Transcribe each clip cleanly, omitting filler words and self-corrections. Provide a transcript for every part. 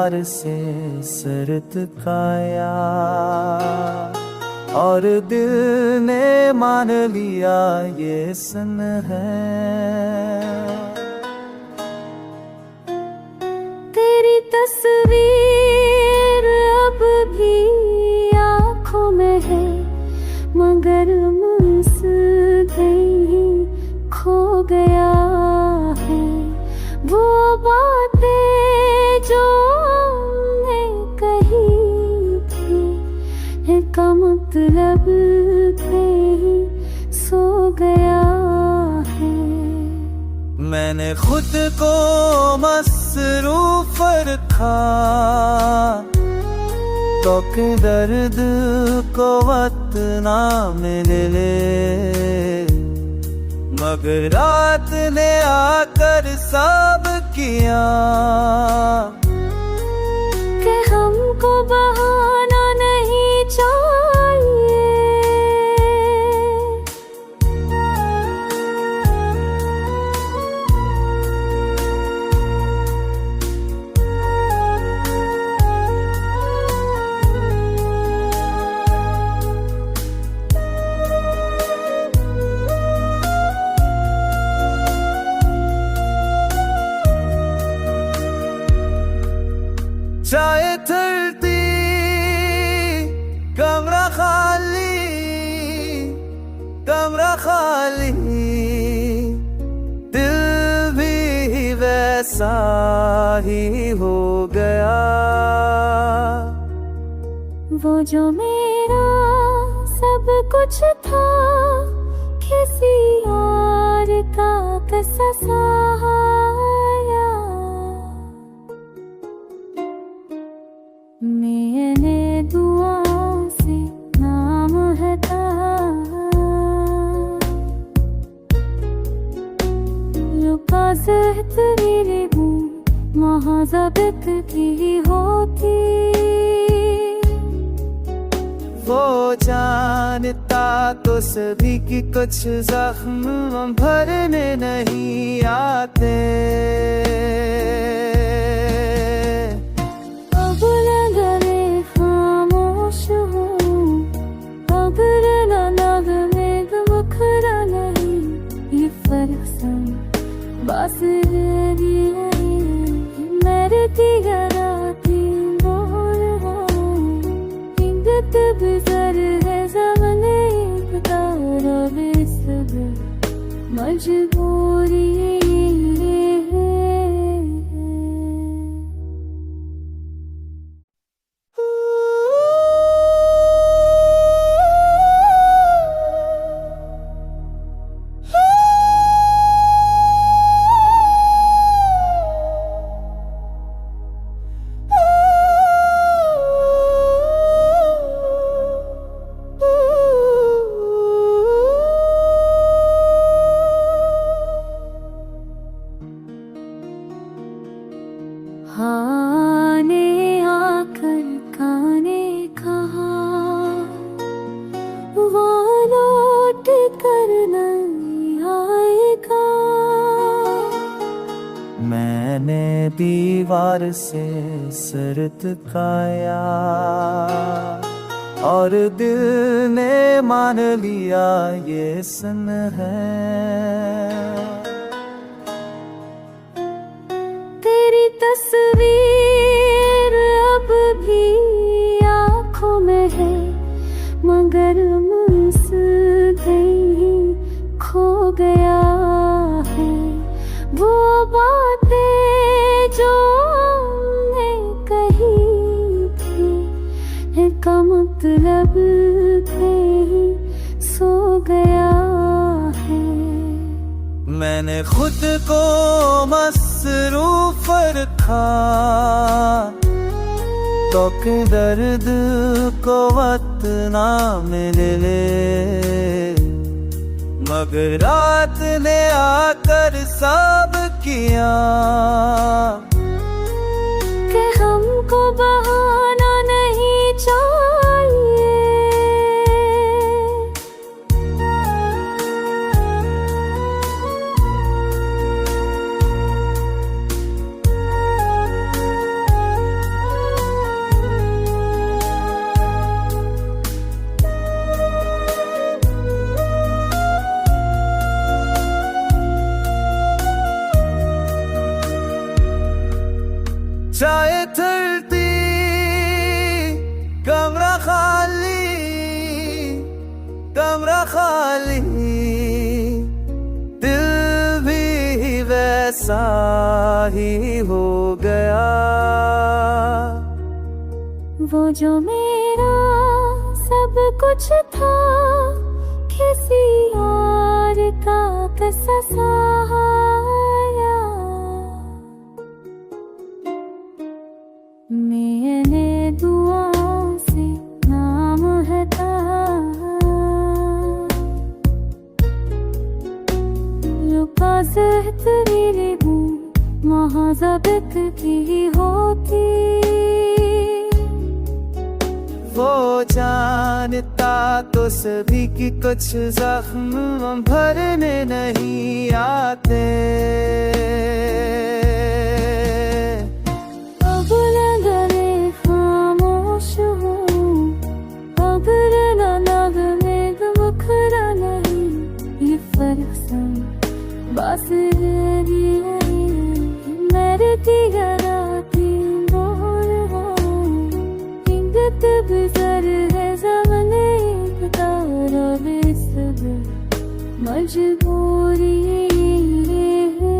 दीवार से सरत काया, और दिल ने मान लिया ये सन है। तेरी तस्वीर अब भी आँखों में है, मगर मुझसे ही खो गया है। वो बातें जो हमने कही थी, का मतलब थे ही सो गया है। मैंने खुद को मसरूफ रखा, तो के दर्द को वक्त ना मिले, मगर रात ने आकर साब किया कि हमको बहाना नहीं चाहिए। चाहे धरती कमरा खाली, दिल भी वैसा ही हो गया। वो जो मेरा सब कुछ था, किसी और का कैसा सहाया। मैंने दुआओं से नाम हटाया, लुका ज़हर हूँ महाज़बत की होती। वो जानता तो सभी की कुछ जख्म भरने नहीं आते। अब नगरे खामोश हूँ, अगर नग में मुखरा नहीं, ये फरसन बस मेरे तिगराती बोल इंगत बिजर है ज़माने इक़्तिदार बेसब्र मजबूरी है। हाँ ने आकर खाने कहा, वो लौट कर नहीं आएगा। मैंने दीवार से सरत काया, और दिल ने मान लिया ये सन है। तेरी तस्वीर अब भी आँखों में है, मगर मुझसे ही खो गया है। वो बातें जो हमने कही थी, का मतलब थे ही सो गया है। मैंने खुद को मसरूफ रखा, तो के दर्द को वक्त ना मिले, मगर रात ने आकर साब किया कि हमको बहाना नहीं चाहिए। खाली दिल भी वैसा ही हो गया। वो जो मेरा सब कुछ था किसी और का कैसा सहाया। मैंने दुआओं से नाम हटाया, लुका ज़हरी हूँ महाज़बत की होती। वो जानता तो सभी की कुछ जख्म भरने नहीं आते। अब नगरे खामोश हूँ, अगर नगमे मुखरा नहीं, ये फर्क सन बस मेरे दिगराती मोर हूँ। इंगत गुजर है ज़माने तारा बेसब मजबूरी है।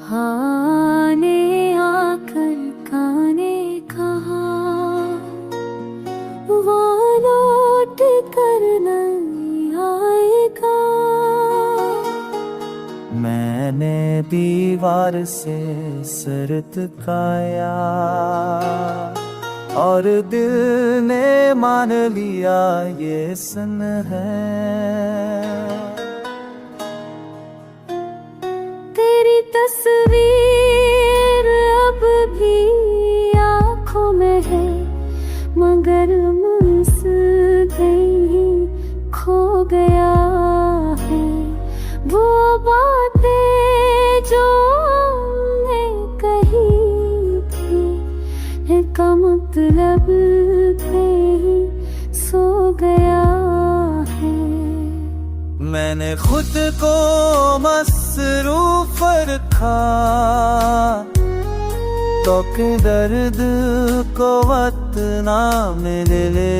हाँ ने आकर काने कहा, वो लौट कर नहीं आएगा। मैंने दीवार से सर झुकाया और दिल ने मान लिया ये सन है। तेरी तस्वीर अब भी आँखों में है, मगर मुझसे कहीं खो गया है। वो बातें जो हमने कही थी का मतलब कहीं सो गया है। मैंने खुद को मसरूफ रखा तो कि दर्द को वक्त ना मिले,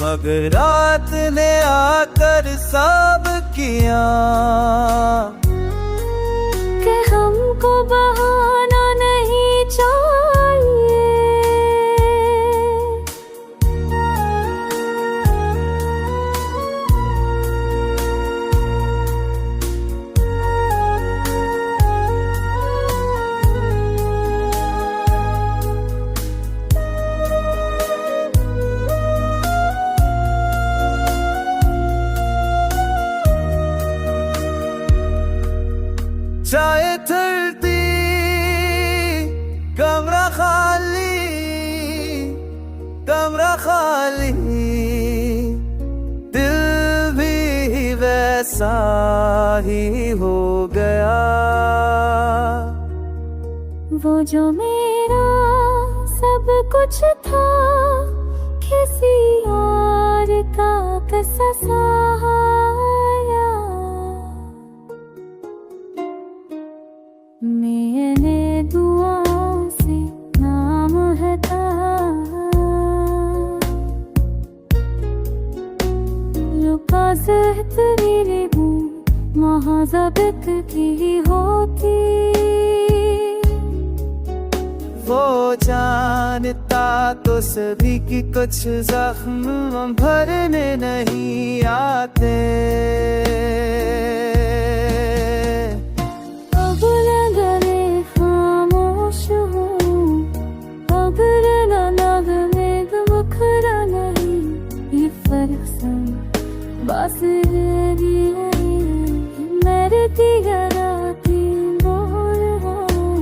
मगर रात ने आकर सब किया कि हमको बहाना नहीं चाहिए। चाहे धरती कमरा खाली दिल भी वैसा ही हो गया। वो जो मेरा सब कुछ था किसी और का कैसा सहाया। मैंने दुआओं से नाम हटाया, लुका ज़हरी हूँ महाज़बत की होती। वो जानता तो सभी की कुछ जख्म भरने नहीं आते। अब नगरे खामोश हूँ, अगर नगमे मुखरा नहीं, ये फर्क सन बस मेरे दिगराती मोर हूँ।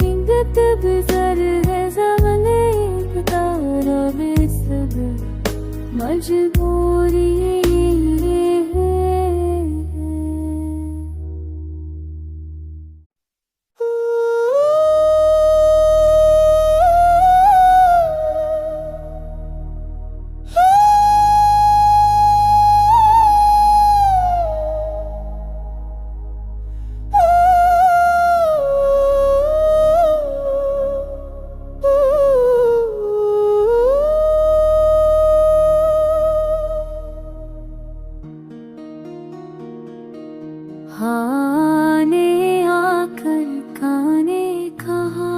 इंगत गुजर है ज़माने तारा बेसब मजबूरी है। हाँ ने आकर काने कहा,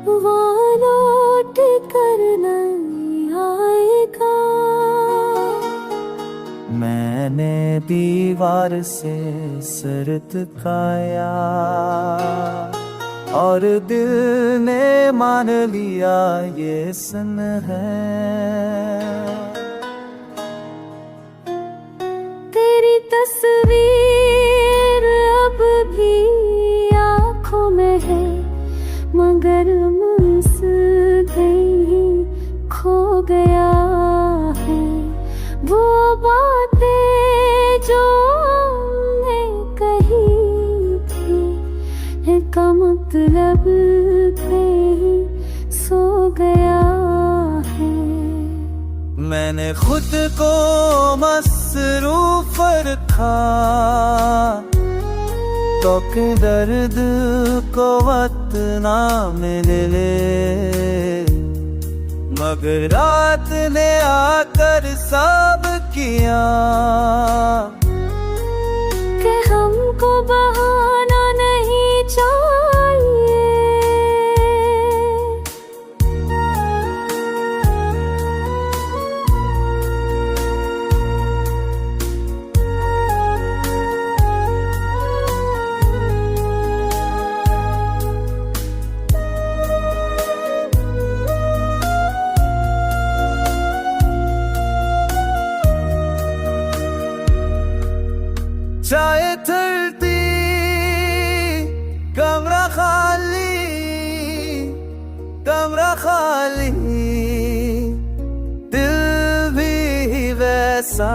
वो लौट कर नहीं आएगा। मैंने दीवार से सर झुकाया और दिल ने मान लिया ये सन है। तेरी तस्वीर अब भी आँखों में है, मगर मुझसे कहीं खो गया है। वो बातें जो हमने कही थी, का मतलब कहीं सो गया है। मैंने खुद को मसरूफ रखा तो कि दर्द को वक्त ना मिले, मगर रात ने आकर सब किया कि हमको बहाना नहीं चाहिए। चाहे धरती कमरा खाली, दिल भी वैसा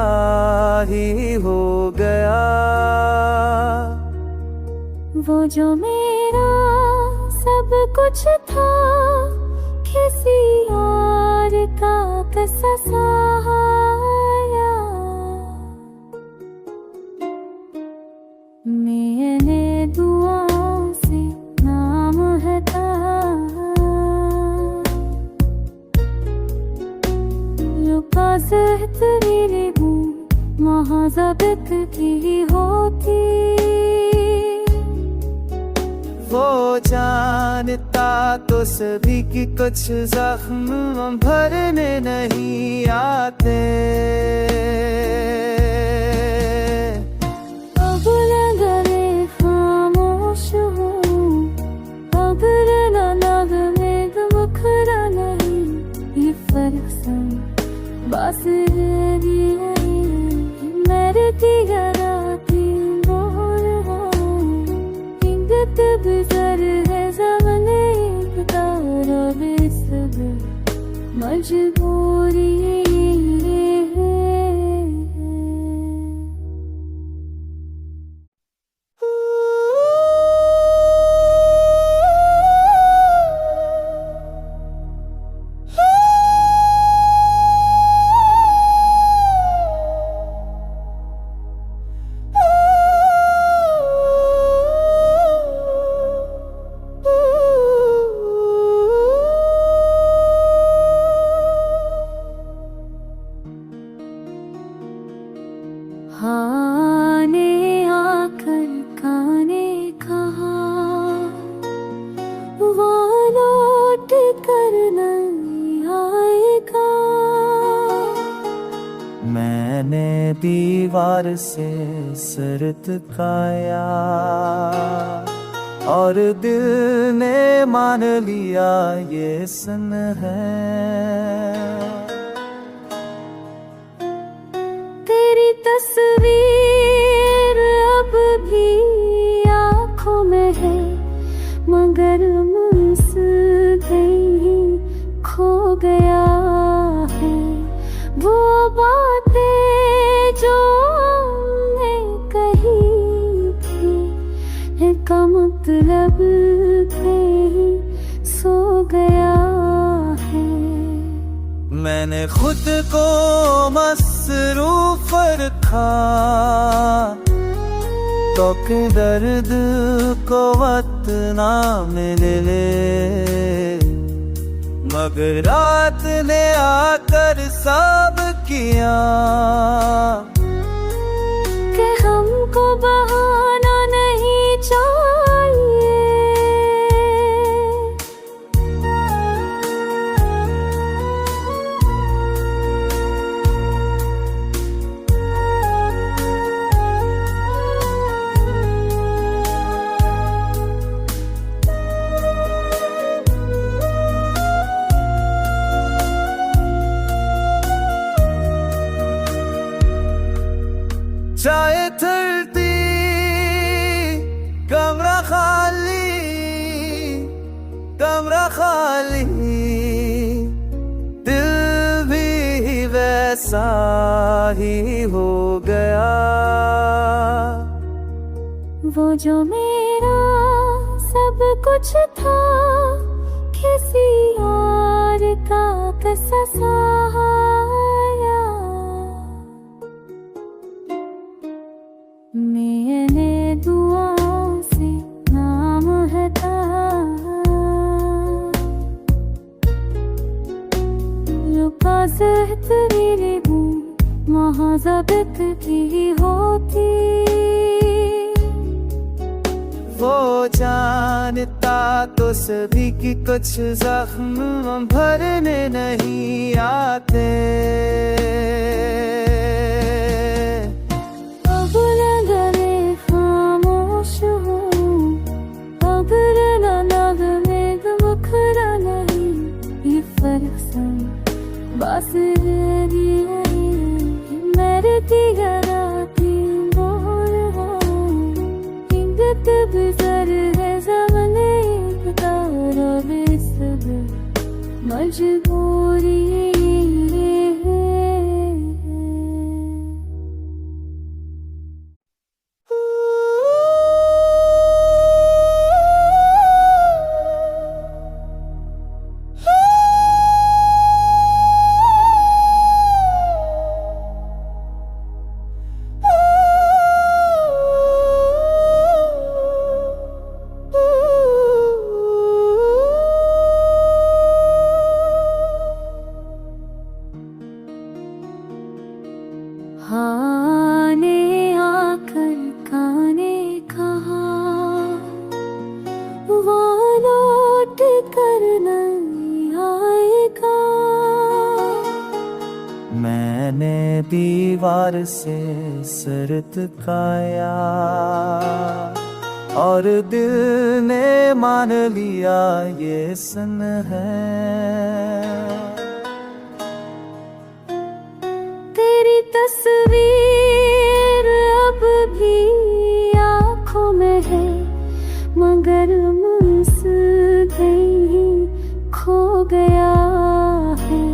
ही हो गया। वो जो मेरा सब कुछ था, किसी और का कैसा सहाया। मैंने दुआओं से नाम हटाया, लुका तेरे मुँह महाज़बत की होती। वो जानता तो सभी की कुछ जख्म भरने नहीं आते। बस मेरे तिगराती बोल इंगत बिजर है ज़माने तारा बेसब मजबूरी है। हाँ ने आकर काने कहा, वो लौट कर नहीं आएगा। मैंने दीवार से सर झुकाया और दिल ने मान लिया ये सन है। तेरी तस्वीर अब भी आँखों में है, मगर मुझसे कहीं खो गया है। गया है। मैंने खुद को मसरूफ रखा तो कि दर्द को वक्त ना मिले, मगर रात ने आकर सब किया कि हमको बहाना नहीं चाहिए। चाहे धरती कमरा खाली, दिल भी वैसा ही हो गया। वो जो मेरा सब कुछ था किसी और का कैसा सहाया। मैंने दुआ से नाम हटाया, लुका तेरे हूँ महाजबत की होती। वो जानता तो सभी की कुछ जख्म भरने नहीं आते। बस मेरे तिगराती बोल इंगत बिजर है ज़माने तारा बेसब मजबूरी है। हाँ ने आकर काने कहा वो लौट कर नहीं आएगा। मैंने दीवार से सर झुकाया और दिल ने मान लिया ये सन है। तेरी तस्वीर अब भी आँखों में है, मगर मुझसे ही खो गया है।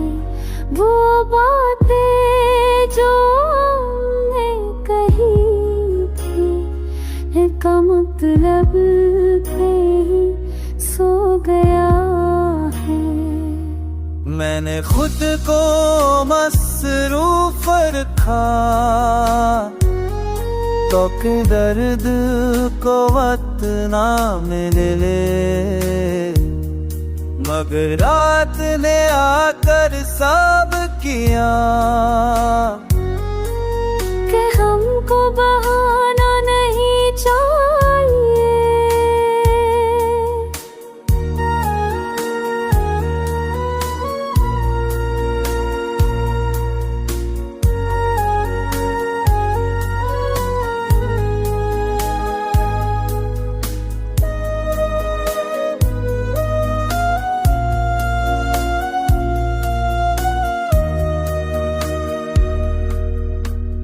वो बातें जो हमने कही थी का मतलब थे ही सो गया है। मैंने खुद को मसरूफ रखा तो कि दर्द को वक्त ना मिले, मगर रात ने आकर सब किया कि हमको बहाना नहीं चाहिए।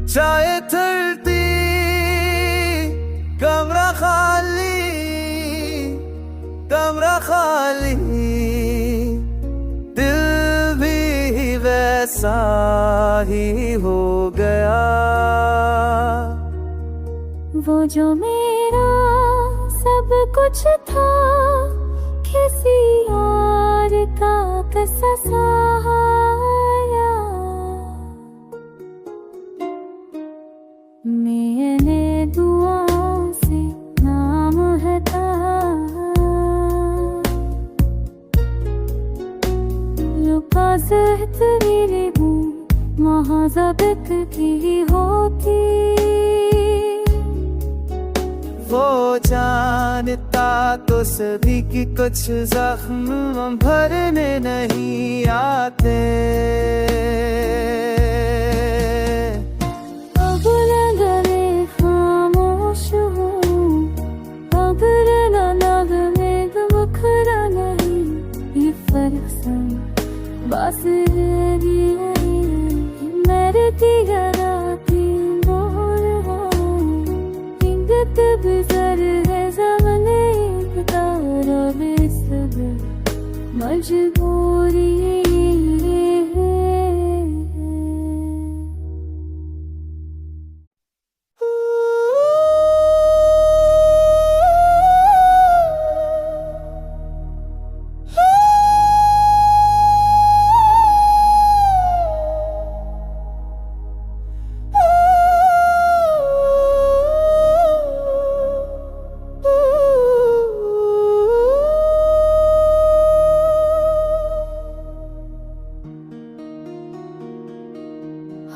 चाहे धरती कमरा खाली, दिल भी वैसा ही हो गया। वो जो मेरा सब कुछ था किसी और कैसा सहाया। मैंने दुआओं से नाम हटाया, लुका ज़हरीरे हूँ महाज़बत की होती। वो जानता तो सभी की कुछ जख्म भरने नहीं आते। अब लगे खामोश हूँ, अगर न नगमे मुखरा नहीं। ये फरसन बस मेरे दिगराती बोल इंगत बिजर है ज़माने तारा बेसब मजबूरी है।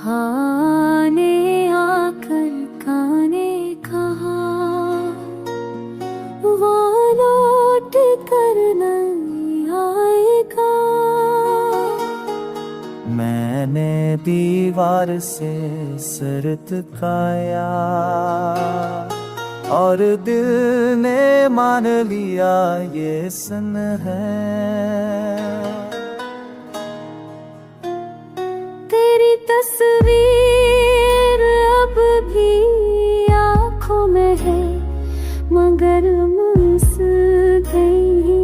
हाँ ने आकर काने कहा, वो लौट कर नहीं आएगा। मैंने दीवार से सर झुकाया और दिल ने मान लिया ये सन है। तेरी तस्वीर अब भी आँखों में है, मगर मुझसे ही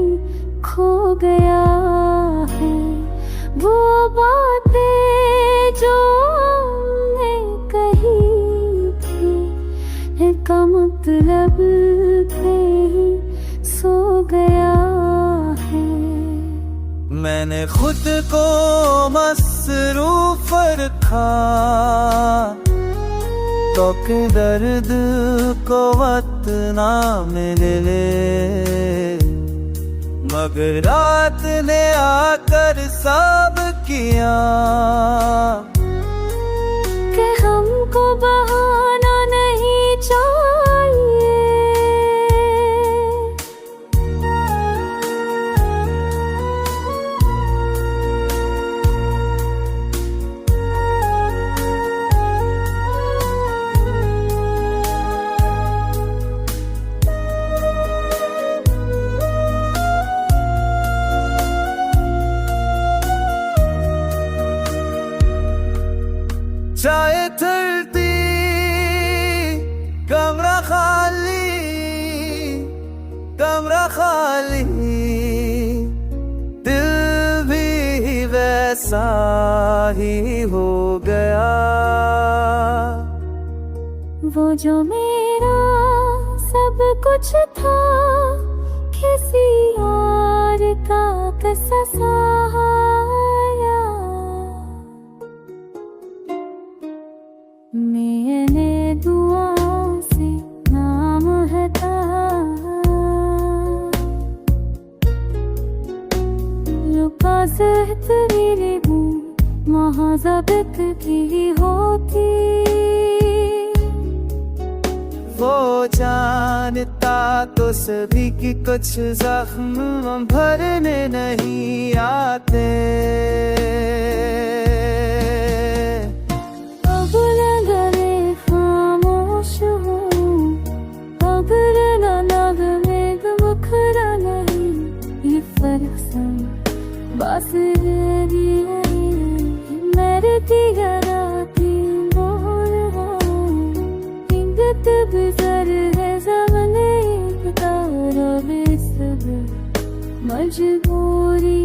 खो गया है। वो बातें जो हमने कही थी, एक मतलब थे ही सो गया है। मैंने खुद को मसरूफ रखा तो के दर्द को वक्त ना मिले, मगर रात ने आकर सब किया कि हमको बहाना नहीं चाहिए। चाहे धरती कमरा खाली, दिल भी वैसा ही हो गया। वो जो मेरा सब कुछ था, किसी और का कैसा सहाया। मैंने दुआओं से नाम हटाया, लुका ज़हरीरे हूँ महाज़बत की होती। वो जानता तो सभी की कुछ जख्म भरने नहीं आते। अब लगे खामोश हूँ, अगर न नगमे मुखरा नहीं। ये फरसन बस मेरे दिगराती बोल इंगत बिजर है ज़माने तारा बेसब मजबूरी